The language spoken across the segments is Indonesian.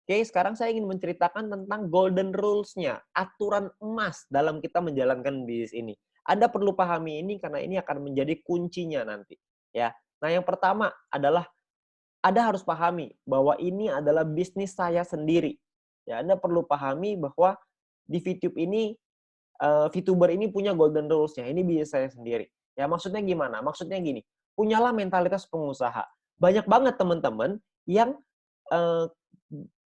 Oke, sekarang saya ingin menceritakan tentang golden rules-nya, aturan emas dalam kita menjalankan bisnis ini. Anda perlu pahami ini karena ini akan menjadi kuncinya nanti, ya. Nah, yang pertama adalah Anda harus pahami bahwa ini adalah bisnis saya sendiri. Ya, Anda perlu pahami bahwa di VTube ini, VTuber ini punya golden rules-nya, ini bisnis saya sendiri. Ya, maksudnya gimana? Maksudnya gini, punyalah mentalitas pengusaha. Banyak banget teman-teman yang, eee,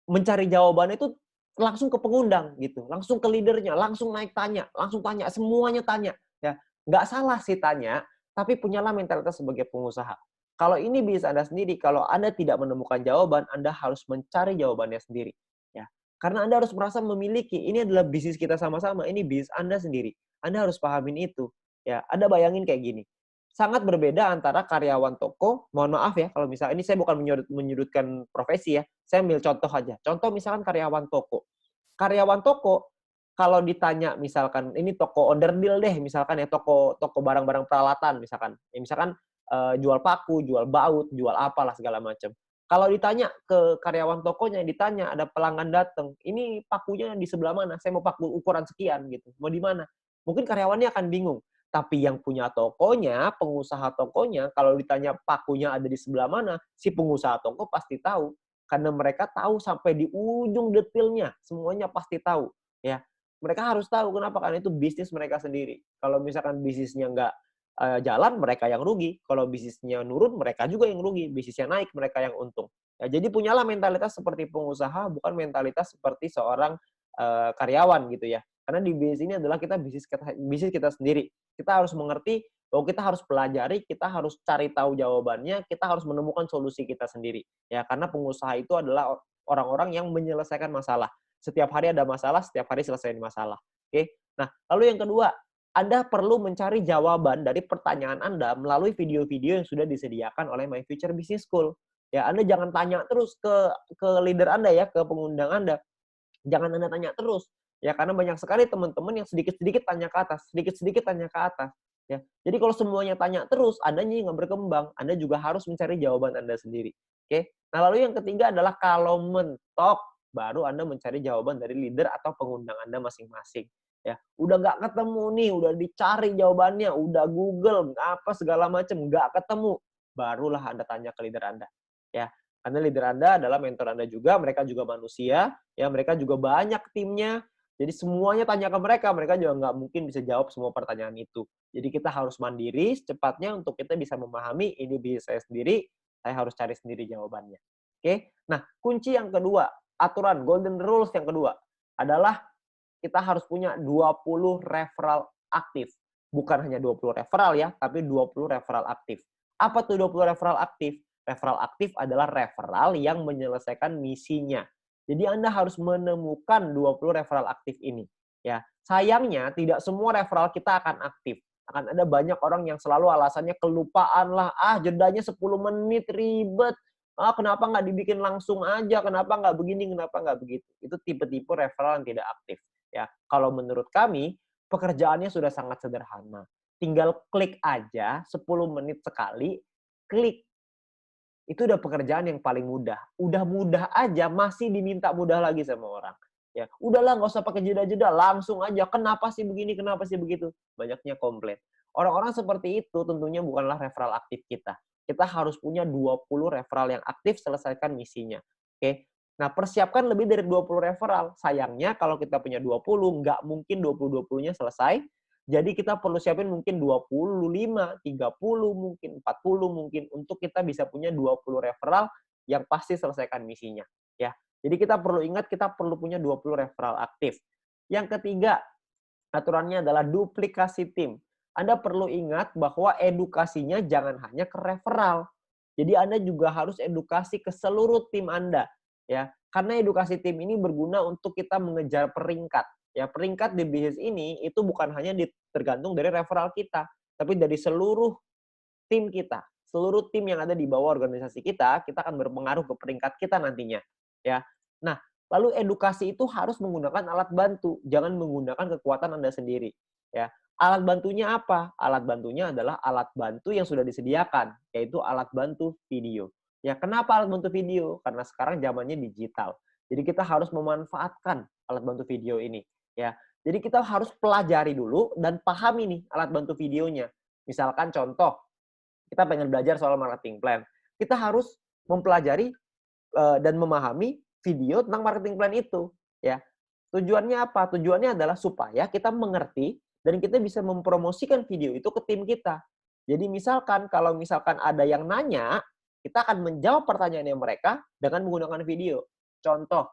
mencari jawabannya itu langsung ke pengundang gitu, langsung ke leader-nya, langsung naik langsung tanya, semuanya tanya, ya. Nggak salah sih tanya, tapi punyalah mentalitas sebagai pengusaha. Kalau ini bisnis Anda sendiri, kalau Anda tidak menemukan jawaban, Anda harus mencari jawabannya sendiri, ya. Karena Anda harus merasa memiliki, ini adalah bisnis kita sama-sama, ini bisnis Anda sendiri. Anda harus pahamin itu, ya. Anda bayangin kayak gini, sangat berbeda antara karyawan toko, mohon maaf ya kalau misalnya ini saya bukan menyudutkan profesi ya, saya ambil contoh aja. Contoh misalkan karyawan toko. Karyawan toko, kalau ditanya misalkan, ini toko onderdil deh misalkan ya, toko toko barang-barang peralatan misalkan. Ya misalkan, jual paku, jual baut, jual apalah segala macam. Kalau ditanya ke karyawan tokonya, ditanya ada pelanggan datang, "Ini pakunya di sebelah mana? Saya mau paku ukuran sekian," gitu, "mau di mana?" Mungkin karyawannya akan bingung. Tapi yang punya tokonya, pengusaha tokonya, kalau ditanya pakunya ada di sebelah mana, si pengusaha toko pasti tahu. Karena mereka tahu sampai di ujung detailnya, semuanya pasti tahu, ya. Mereka harus tahu, kenapa? Karena itu bisnis mereka sendiri. Kalau misalkan bisnisnya nggak, jalan, mereka yang rugi. Kalau bisnisnya nurun, mereka juga yang rugi. Bisnisnya naik, mereka yang untung. Ya, jadi punyalah mentalitas seperti pengusaha, bukan mentalitas seperti seorang, karyawan gitu ya. Karena di bisnis ini adalah kita bisnis kita sendiri. Kita harus mengerti bahwa kita harus pelajari, kita harus cari tahu jawabannya, kita harus menemukan solusi kita sendiri. Ya, karena pengusaha itu adalah orang-orang yang menyelesaikan masalah. Setiap hari ada masalah, setiap hari selesaiin masalah. Oke. Nah, lalu yang kedua, Anda perlu mencari jawaban dari pertanyaan Anda melalui video-video yang sudah disediakan oleh My Future Business School. Ya, Anda jangan tanya terus ke leader Anda ya, ke pengundang Anda. Jangan Anda tanya terus, ya karena banyak sekali teman-teman yang sedikit-sedikit tanya ke atas, sedikit-sedikit tanya ke atas, ya. Jadi kalau semuanya tanya terus, Andanya nggak berkembang, Anda juga harus mencari jawaban Anda sendiri, oke. Nah, lalu yang ketiga adalah kalau mentok, baru Anda mencari jawaban dari leader atau pengundang Anda masing-masing, ya. Udah nggak ketemu nih, udah dicari jawabannya, udah Google, apa segala macam, nggak ketemu, barulah Anda tanya ke leader Anda, ya. Karena leader Anda adalah mentor Anda juga, mereka juga manusia, ya mereka juga banyak timnya, jadi semuanya tanya ke mereka juga nggak mungkin bisa jawab semua pertanyaan itu. Jadi kita harus mandiri secepatnya untuk kita bisa memahami ini bisnis saya sendiri, saya harus cari sendiri jawabannya. Oke, nah kunci yang kedua, aturan golden rules yang kedua adalah kita harus punya 20 referral aktif. Bukan hanya 20 referral ya, tapi 20 referral aktif. Apa tuh 20 referral aktif? Referral aktif adalah referral yang menyelesaikan misinya. Jadi Anda harus menemukan 20 referral aktif ini. Ya, sayangnya tidak semua referral kita akan aktif. Akan ada banyak orang yang selalu alasannya kelupaan lah, jedanya 10 menit ribet. Kenapa nggak dibikin langsung aja? Kenapa nggak begini? Kenapa nggak begitu? Itu tipe-tipe referral yang tidak aktif. Ya, kalau menurut kami pekerjaannya sudah sangat sederhana. Tinggal klik aja 10 menit sekali, klik. Itu udah pekerjaan yang paling mudah. Udah mudah aja masih diminta mudah lagi sama orang. Ya, udahlah nggak usah pakai jeda-jeda, langsung aja. Kenapa sih begini, kenapa sih begitu? Banyaknya komplain. Orang-orang seperti itu tentunya bukanlah referral aktif kita. Kita harus punya 20 referral yang aktif, selesaikan misinya. Oke. Nah, persiapkan lebih dari 20 referral. Sayangnya kalau kita punya 20, nggak mungkin 20-20-nya selesai. Jadi kita perlu siapin mungkin 25, 30 mungkin, 40 mungkin, untuk kita bisa punya 20 referral yang pasti selesaikan misinya, ya. Jadi kita perlu ingat kita perlu punya 20 referral aktif. Yang ketiga, aturannya adalah duplikasi tim. Anda perlu ingat bahwa edukasinya jangan hanya ke referral. Jadi Anda juga harus edukasi ke seluruh tim Anda, ya. Karena edukasi tim ini berguna untuk kita mengejar peringkat. Ya, peringkat di bisnis ini itu bukan hanya tergantung dari referral kita, tapi dari seluruh tim kita. Seluruh tim yang ada di bawah organisasi kita akan berpengaruh ke peringkat kita nantinya, ya. Nah, lalu edukasi itu harus menggunakan alat bantu, jangan menggunakan kekuatan Anda sendiri, ya. Alat bantunya apa? Alat bantunya adalah alat bantu yang sudah disediakan, yaitu alat bantu video. Ya, kenapa alat bantu video? Karena sekarang zamannya digital. Jadi kita harus memanfaatkan alat bantu video ini, ya. Jadi kita harus pelajari dulu dan pahami nih alat bantu videonya. Misalkan contoh, kita pengen belajar soal marketing plan. Kita harus mempelajari dan memahami video tentang marketing plan itu, ya. Tujuannya apa? Tujuannya adalah supaya kita mengerti dan kita bisa mempromosikan video itu ke tim kita. Jadi misalkan kalau misalkan ada yang nanya, kita akan menjawab pertanyaannya mereka dengan menggunakan video. Contoh,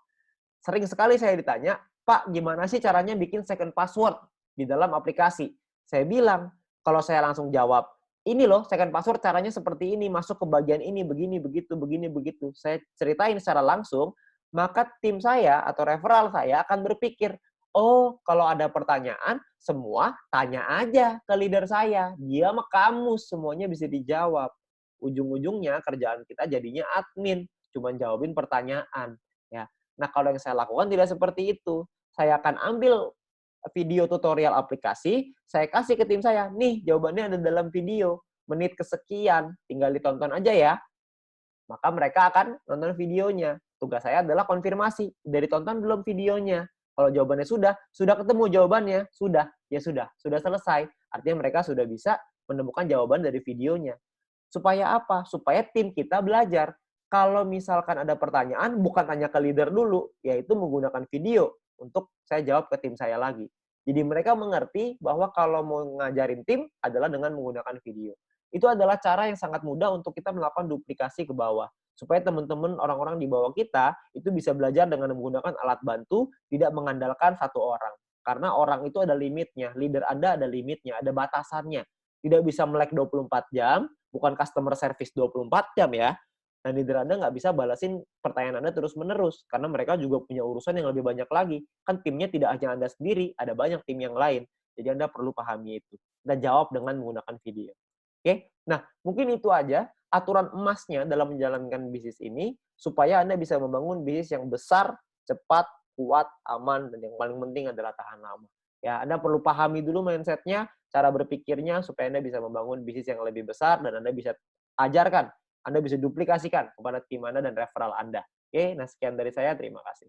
sering sekali saya ditanya, "Pak, gimana sih caranya bikin second password di dalam aplikasi?" Saya bilang, kalau saya langsung jawab, "Ini loh second password caranya seperti ini, masuk ke bagian ini, begini, begitu, begini, begitu." Saya ceritain secara langsung, maka tim saya atau referral saya akan berpikir, "Oh, kalau ada pertanyaan, semua tanya aja ke leader saya. Dia mah kamus, semuanya bisa dijawab." Ujung-ujungnya kerjaan kita jadinya admin, cuman jawabin pertanyaan, ya. Nah, kalau yang saya lakukan tidak seperti itu. Saya akan ambil video tutorial aplikasi, saya kasih ke tim saya, "Nih, jawabannya ada dalam video, menit kesekian, tinggal ditonton aja ya." Maka mereka akan nonton videonya. Tugas saya adalah konfirmasi, "Udah ditonton belum videonya?" Kalau jawabannya sudah ketemu jawabannya, ya sudah selesai. Artinya mereka sudah bisa menemukan jawaban dari videonya. Supaya apa? Supaya tim kita belajar. Kalau misalkan ada pertanyaan, bukan tanya ke leader dulu, yaitu menggunakan video untuk saya jawab ke tim saya lagi. Jadi mereka mengerti bahwa kalau mau ngajarin tim adalah dengan menggunakan video. Itu adalah cara yang sangat mudah untuk kita melakukan duplikasi ke bawah. Supaya teman-teman orang-orang di bawah kita itu bisa belajar dengan menggunakan alat bantu, tidak mengandalkan satu orang. Karena orang itu ada limitnya, leader Anda ada limitnya, ada batasannya. Tidak bisa melek 24 jam, bukan customer service 24 jam ya. Dan leader Anda nggak bisa balasin pertanyaan Anda terus-menerus, karena mereka juga punya urusan yang lebih banyak lagi. Kan timnya tidak hanya Anda sendiri, ada banyak tim yang lain. Jadi Anda perlu pahami itu. Dan jawab dengan menggunakan video. Oke? Nah, mungkin itu aja aturan emasnya dalam menjalankan bisnis ini, supaya Anda bisa membangun bisnis yang besar, cepat, kuat, aman, dan yang paling penting adalah tahan lama. Ya, Anda perlu pahami dulu mindset-nya, cara berpikirnya, supaya Anda bisa membangun bisnis yang lebih besar, dan Anda bisa ajarkan, Anda bisa duplikasikan kepada tim Anda dan referral Anda. Oke, nah sekian dari saya, terima kasih.